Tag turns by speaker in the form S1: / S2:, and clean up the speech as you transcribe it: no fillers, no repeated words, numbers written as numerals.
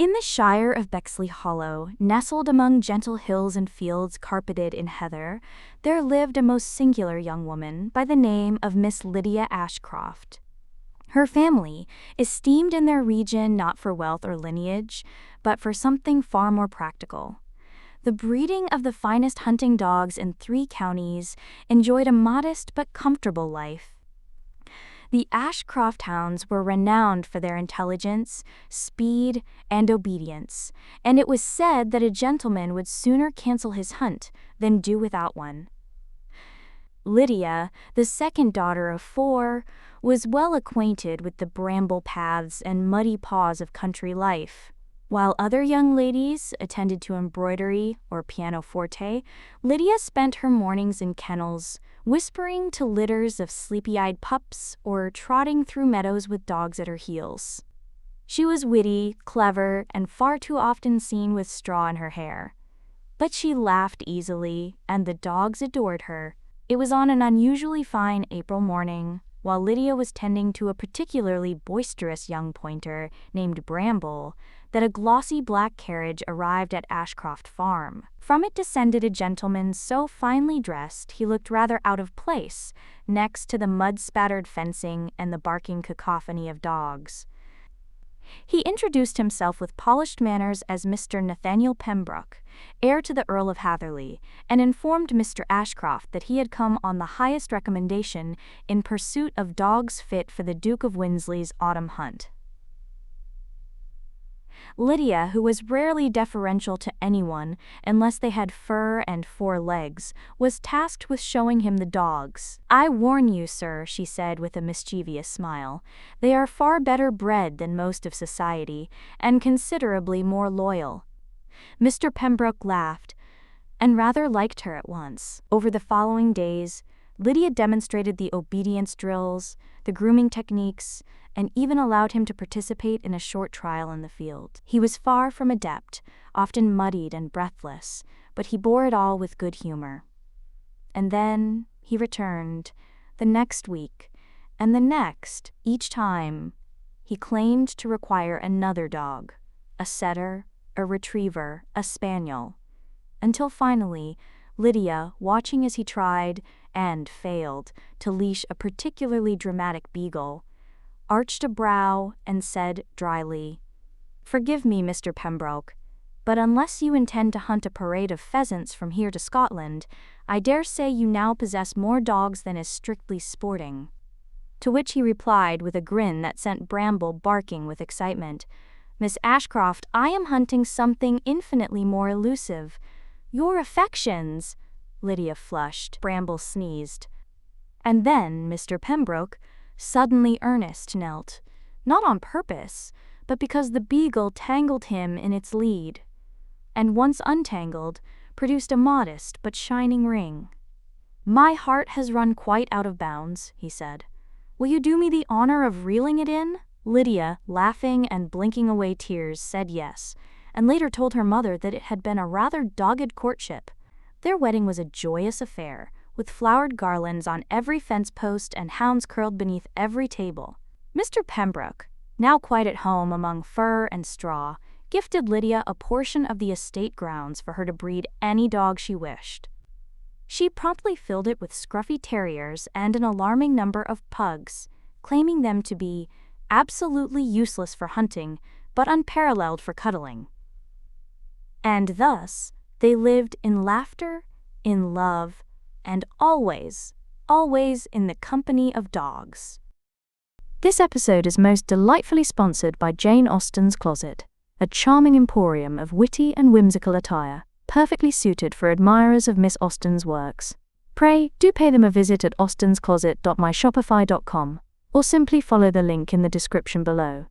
S1: In the Shire of Bexley Hollow, nestled among gentle hills and fields carpeted in heather, there lived a most singular young woman by the name of Miss Lydia Ashcroft. Her family, esteemed in their region not for wealth or lineage, but for something far more practical. The breeding of the finest hunting dogs in 3 counties enjoyed a modest but comfortable life. The Ashcroft hounds were renowned for their intelligence, speed, and obedience, and it was said that a gentleman would sooner cancel his hunt than do without one. Lydia, the second daughter of 4, was well acquainted with the bramble paths and muddy paws of country life. While other young ladies attended to embroidery or pianoforte, Lydia spent her mornings in kennels, whispering to litters of sleepy-eyed pups or trotting through meadows with dogs at her heels. She was witty, clever, and far too often seen with straw in her hair. But she laughed easily, and the dogs adored her. It was on an unusually fine April morning, while Lydia was tending to a particularly boisterous young pointer named Bramble, that a glossy black carriage arrived at Ashcroft Farm. From it descended a gentleman so finely dressed he looked rather out of place next to the mud-spattered fencing and the barking cacophony of dogs. He introduced himself with polished manners as Mr. Nathaniel Pembroke, heir to the Earl of Hatherley, and informed Mr. Ashcroft that he had come on the highest recommendation in pursuit of dogs fit for the Duke of Winsley's autumn hunt. Lydia, who was rarely deferential to anyone unless they had fur and 4 legs, was tasked with showing him the dogs. "I warn you, sir," she said with a mischievous smile, "they are far better bred than most of society, and considerably more loyal." Mr. Pembroke laughed, and rather liked her at once. Over the following days, Lydia demonstrated the obedience drills, the grooming techniques, and even allowed him to participate in a short trial in the field. He was far from adept, often muddied and breathless, but he bore it all with good humor. And then he returned, the next week, and the next. Each time, he claimed to require another dog, a setter, a retriever, a spaniel, until finally, Lydia, watching as he tried, and failed, to leash a particularly dramatic beagle, arched a brow and said dryly, "Forgive me, Mr. Pembroke, but unless you intend to hunt a parade of pheasants from here to Scotland, I dare say you now possess more dogs than is strictly sporting." To which he replied with a grin that sent Bramble barking with excitement, "Miss Ashcroft, I am hunting something infinitely more elusive. Your affections." Lydia flushed. Bramble sneezed. And then Mr. Pembroke, suddenly earnest, knelt, not on purpose, but because the beagle tangled him in its lead, and once untangled, produced a modest but shining ring. "My heart has run quite out of bounds," he said. "Will you do me the honor of reeling it in?" Lydia, laughing and blinking away tears, said yes, and later told her mother that it had been a rather dogged courtship. Their wedding was a joyous affair, with flowered garlands on every fence post and hounds curled beneath every table. Mr. Pembroke, now quite at home among fur and straw, gifted Lydia a portion of the estate grounds for her to breed any dog she wished. She promptly filled it with scruffy terriers and an alarming number of pugs, claiming them to be absolutely useless for hunting, but unparalleled for cuddling. And thus, they lived in laughter, in love, and always, always in the company of dogs. This episode is most delightfully sponsored by Jane Austen's Closet, a charming emporium of witty and whimsical attire, perfectly suited for admirers of Miss Austen's works. Pray, do pay them a visit at austenscloset.myshopify.com, or simply follow the link in the description below.